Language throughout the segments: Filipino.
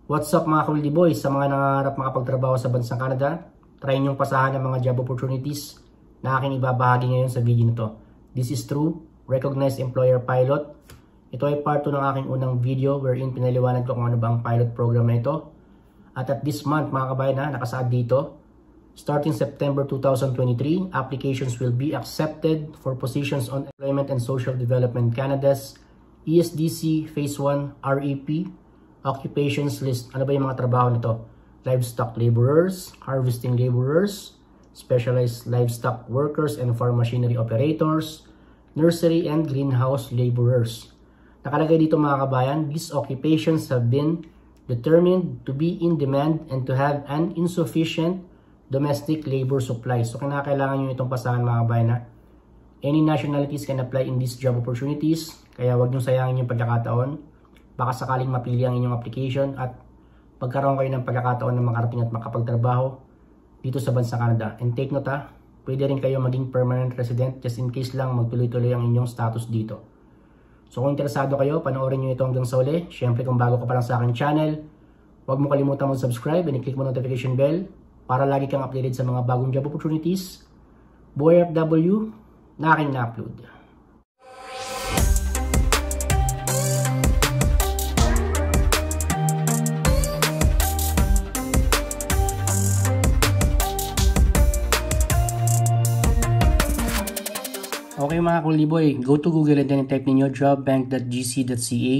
What's up mga Kuldi Boys? Sa mga nangarap makapagtrabaho sa bansang Canada, try nyong pasahan ng mga job opportunities na aking ibabahagi ngayon sa video nito. This is true, recognized employer pilot. Ito ay part 2 ng aking unang video wherein pinaliwanag ko kung ano ba ang pilot program na ito. At this month mga kabayan nakasaad dito, starting September 2023, applications will be accepted for positions on Employment and Social Development Canada's ESDC Phase 1 REP occupations list. Ano ba yung mga trabaho nito? Livestock laborers, harvesting laborers, specialized livestock workers and farm machinery operators, nursery and greenhouse laborers. Nakalagay dito mga kabayan, these occupations have been determined to be in demand and to have an insufficient domestic labor supply. So kinakailangan nyo itong pasahan mga kabayan na any nationalities can apply in these job opportunities. Kaya wag nyo sayangin yung pagkakataon. Baka sakaling mapili ang inyong application at pagkaroon kayo ng pagkakataon na makarating at makapagtrabaho dito sa bansang Canada. And take note pwede rin kayo maging permanent resident just in case lang magtuloy-tuloy ang inyong status dito. So kung interesado kayo, panoorin nyo ito hanggang sa uli. Siyempre kung bago ka pa lang sa aking channel, huwag mo kalimutan mag-subscribe and i-click mo notification bell para lagi kang updated sa mga bagong job opportunities, buhay FW na aking na-upload. Okay mga Kuldi Boy, go to Google and then type ninyo jobbank.gc.ca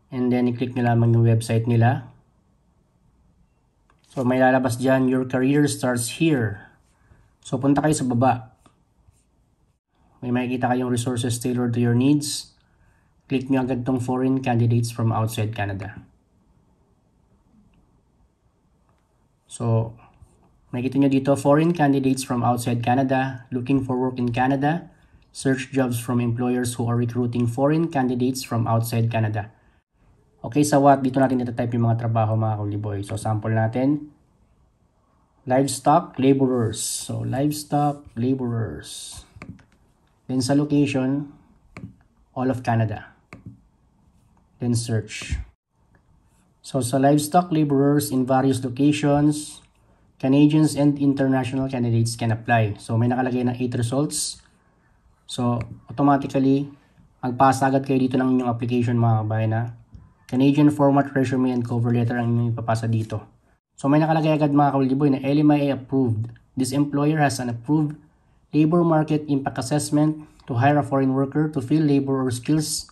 and then i-click nyo lamang yung website nila. So may lalabas dyan, your career starts here. So punta kayo sa baba. May makikita kayong resources tailored to your needs. Click nyo agad tong foreign candidates from outside Canada. So makikita nyo dito, foreign candidates from outside Canada, looking for work in Canada, search jobs from employers who are recruiting foreign candidates from outside Canada. Okay, sa what? Dito natin itatype yung mga trabaho mga Kuldi Boy. So sample natin, livestock laborers. So livestock laborers. Then sa location, all of Canada. Then search. So sa livestock laborers in various locations, Canadians and international candidates can apply. So may nakalagay na 8 results. So automatically, magpasa agad kayo dito ng inyong application mga kabayan na Canadian format resume and cover letter ang inyong ipapasa dito. So may nakalagay agad mga Kuldi Boy na LMIA approved. This employer has an approved labor market impact assessment to hire a foreign worker to fill labor or skills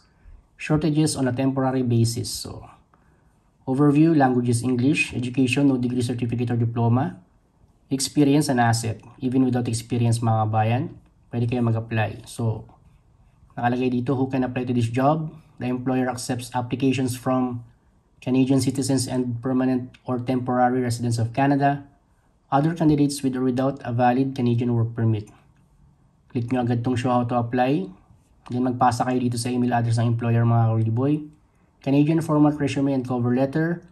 shortages on a temporary basis. So overview, languages English, education, no degree, certificate or diploma, experience and asset. Even without experience mga kabayan, pwede kayo mag-apply. So, nakalagay dito, who can apply to this job? The employer accepts applications from Canadian citizens and permanent or temporary residents of Canada, other candidates with or without a valid Canadian work permit. Click nyo agad tong show how to apply. Then magpasa kayo dito sa email address ng employer mga Kuldi Boy. Canadian format resume and cover letter.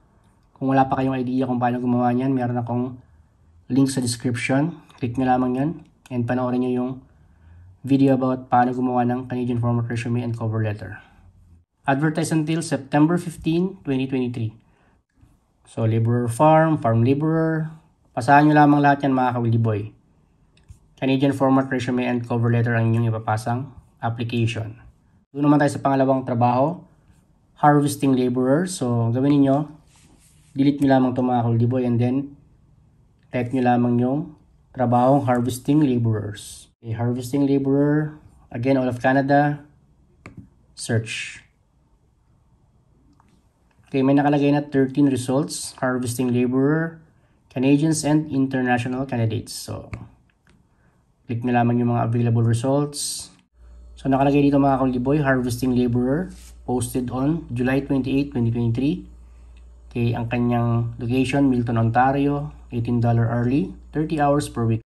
Kung wala pa kayong idea kung paano gumawa niyan, meron akong link sa description. Click nyo lamang yan and panoorin nyo yung video about paano gumawa ng Canadian format resume and cover letter. Advertise until September 15, 2023. So laborer farm, farm laborer. Pasahan nyo lamang lahat yan mga Kuldi Boy. Canadian format resume and cover letter ang inyong ipapasang application. Doon naman tayo sa pangalawang trabaho. Harvesting laborer. So, gawin niyo, delete nyo lamang ito mga Kuldi Boy and then type nyo lamang yung trabahong harvesting laborers. Okay, harvesting laborer. Again, all of Canada. Search. Okay, may nakalagay na 13 results. Harvesting laborer, Canadians and international candidates. So, click nyo lamang yung mga available results. So, nakalagay dito mga Kuldi Boy, harvesting laborer. Posted on July 28, 2023. Okay, ang kanyang location, Milton, Ontario. $18 hourly, 30 hours per week.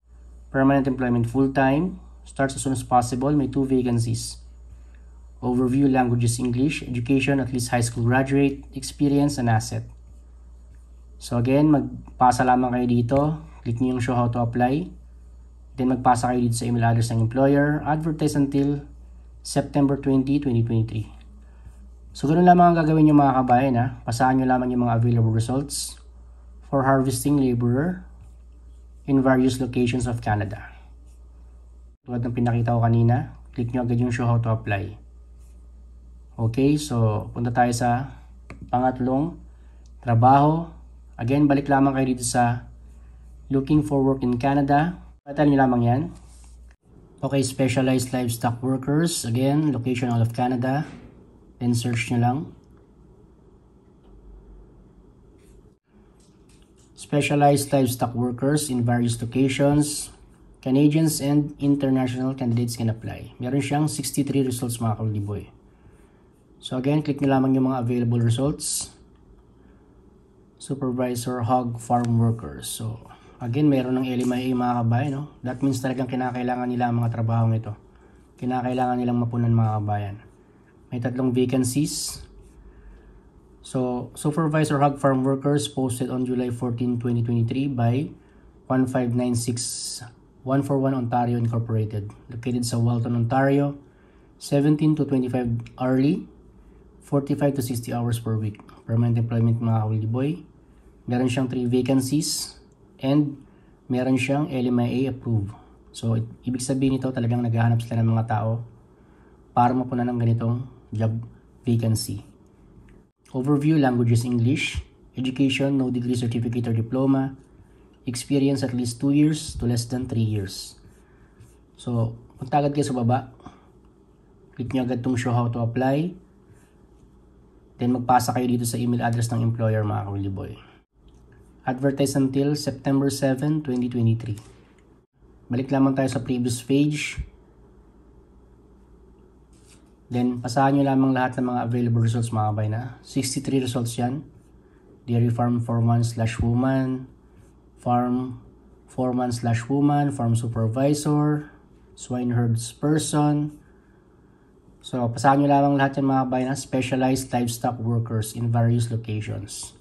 Permanent employment full-time. Starts as soon as possible. May 2 vacancies. Overview, languages English. Education, at least high school graduate. Experience and asset. So again, magpasa lamang kayo dito. Click nyo yung show how to apply. Then magpasa kayo dito sa email address ng employer. Advertise until September 20, 2023. So, ganun lamang ang gagawin nyo mga kabayan ha. Pasahan nyo lamang yung mga available results for harvesting laborer in various locations of Canada. Tulad ng pinakita ko kanina, click nyo agad yung show how to apply. Okay, so punta tayo sa pangatlong trabaho. Again, balik lamang kayo dito sa looking for work in Canada. Patal nyo lamang yan. Okay, specialized livestock workers. Again, location all of Canada. Then search nyo lang. Specialized livestock workers in various locations. Canadians and international candidates can apply. Meron siyang 63 results mga kauliboy. So again, click nyo lamang yung mga available results. Supervisor hog farm workers. So again, meron ng LMIA mga kabayan. No? That means talagang kinakailangan nila ang mga trabahong ito. Kinakailangan nilang mapunan mga kabayan. May 3 vacancies. So, Supervisor Hog Farm Workers posted on July 14, 2023 by 1596141 Ontario Incorporated. Located sa Walton, Ontario. 17 to 25 hourly. 45 to 60 hours per week. Permanent employment mga kauliboy. Meron siyang 3 vacancies. And meron siyang LMIA approved. So, ibig sabihin nito talagang naghahanap sila ng mga tao para mapunan ng ganitong job vacancy. Overview, languages English, education, no degree, certificate, or diploma, experience at least 2 years to less than 3 years. So, punta agad kayo sa baba. Click nyo agad itong show how to apply. Then magpasa kayo dito sa email address ng employer mga kauliboy. Advertise until September 7, 2023. Balik lamang tayo sa previous page. Then, pasahan nyo lamang lahat ng mga available results mga kabay na. 63 results yan. Dairy farm foreman/woman, farm foreman/woman, farm supervisor, swine herds person. So, pasahan nyo lamang lahat yan mga kabay na. Specialized livestock workers in various locations.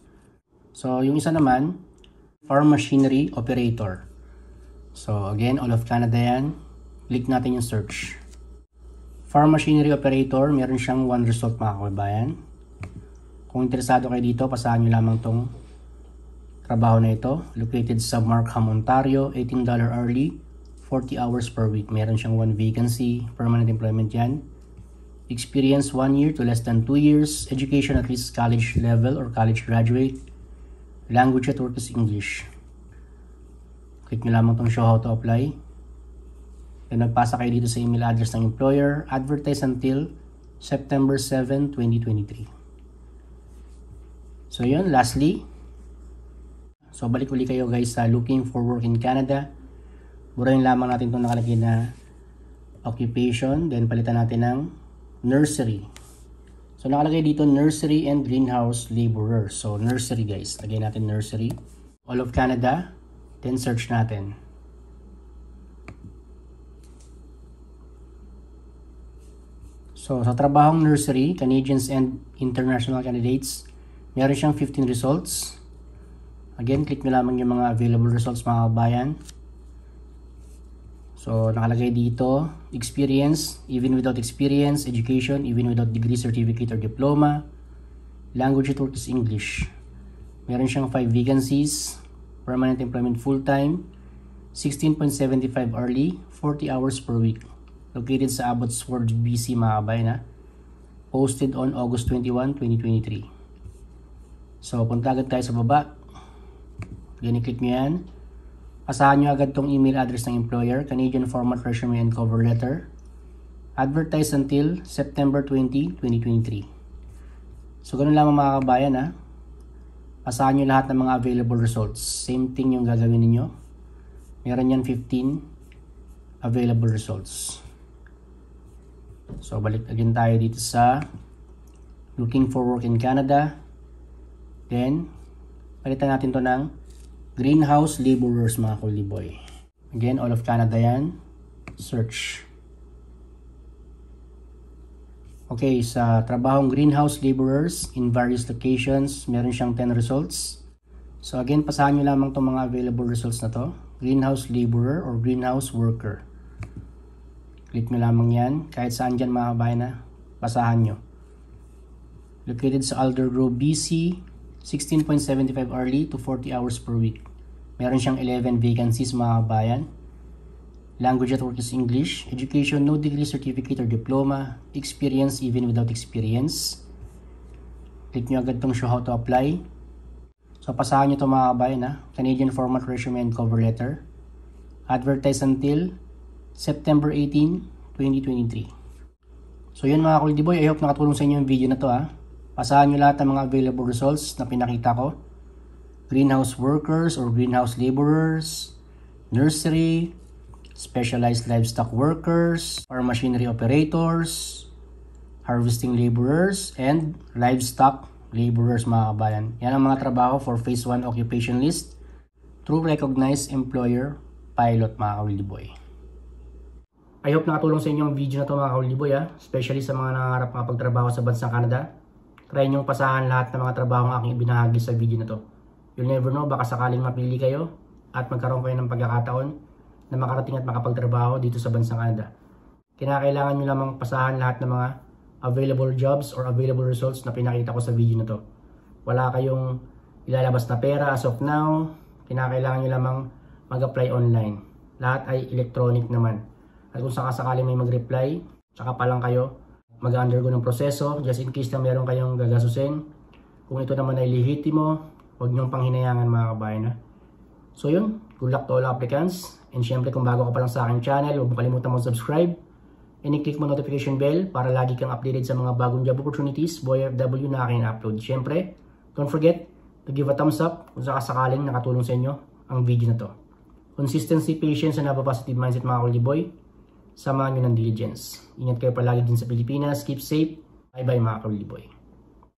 So, yung isa naman, farm machinery operator. So, again, all of Canada yan. Click natin yung search. Farm machinery operator, meron siyang 1 result mga kababayan. Kung interesado kayo dito, pasahan nyo lamang tong trabaho na ito. Located sa Markham, Ontario, $18 hourly, 40 hours per week. Meron siyang 1 vacancy, permanent employment yan. Experience 1 year to less than 2 years. Education at least college level or college graduate. Language at work is English. Click nyo lamang tong show how to apply. Then magpasa kayo dito sa email address ng employer. Advertise until September 7, 2023. So yun, lastly. So balik uli kayo guys sa looking for work in Canada. Burahin lamang natin itong nakalagay na occupation. Then palitan natin ng nursery. So nakalagay dito nursery and greenhouse laborer. So nursery guys. Lagay natin nursery. All of Canada. Then search natin. So, sa trabahong nursery, Canadians and international candidates, meron siyang 15 results. Again, click nyo lamang yung mga available results mga kabayan. So, nakalagay dito, experience, even without experience, education, even without degree, certificate, or diploma. Language at work is English. Meron siyang 5 vacancies, permanent employment full-time, 16.75 hourly, 40 hours per week. Located sa Abbotsford, BC mga kabayan na. Posted on August 21, 2023. So, punta agad tayo sa baba. Click nyo yan. Pasahan nyo agad tong email address ng employer, Canadian format resume and cover letter. Advertise until September 20, 2023. So, ganun lamang mga kabayan ha. Pasahan nyo lahat ng mga available results. Same thing yung gagawin ninyo. Meron yan 15 available results. So, balik again tayo dito sa looking for work in Canada. Then, palitan natin to ng greenhouse laborers mga kauliboy. Again, all of Canada yan. Search. Okay, sa trabahong greenhouse laborers in various locations, meron siyang 10 results. So again, pasahan nyo lamang itong mga available results na to. Greenhouse laborer or greenhouse worker. Click nyo lamang yan. Kahit saan dyan mga kabayan na, pasahan nyo. Located sa Aldergrove, BC, 16.75 hourly to 40 hours per week. Meron siyang 11 vacancies mga kabayan. Language at work is English. Education, no degree, certificate, or diploma. Experience, even without experience. Click nyo agad tong show how to apply. So pasahan nyo ito mga kabayan ha. Canadian format resume and cover letter. Advertise until September 18, 2023. So yun mga Kuldi Boy, I hope nakatulong sa inyo yung video na to ha. Pasahan nyo lahat ng mga available results na pinakita ko. Greenhouse workers or greenhouse laborers, nursery, specialized livestock workers, or machinery operators, harvesting laborers, and livestock laborers mga kabayan. Yan ang mga trabaho for Phase 1 occupation list through recognized employer pilot mga Kuldi Boy. I hope nakatulong sa inyo ang video na to mga Kuldi Boy ha. Especially sa mga nangarap makapagtrabaho sa bansang Canada. Try nyong pasahan lahat ng mga trabaho ng aking ibinahagi sa video na to. You'll never know, baka sakaling mapili kayo at magkaroon kayo ng pagkakataon na makarating at makapagtrabaho dito sa bansang Canada. Kinakailangan nyo lamang pasahan lahat ng mga available jobs or available results na pinakita ko sa video na to. Wala kayong ilalabas na pera as of now. Kinakailangan nyo lamang mag-apply online. Lahat ay electronic naman. At kung sakasakaling may mag-reply, tsaka pa lang kayo mag-undergo ng proseso, just in case na meron kayong gagasusin. Kung ito naman ay lehitimo, huwag niyong panghinayangan mga kabayan. So yun, good luck to all applicants. And syempre kung bago ka pa lang sa aking channel, huwag mo kalimutan mag-subscribe. And i-click mo notification bell para lagi kang updated sa mga bagong job opportunities, Boy FW na aking upload. Syempre, don't forget to give a thumbs up kung sakasakaling nakatulong sa inyo ang video na to. Consistency, patience, and have a positive mindset mga Kuldi Boy. Samahan nyo ng diligence. Ingat kayo palagi din sa Pilipinas. Keep safe. Bye bye mga Kuldi Boy.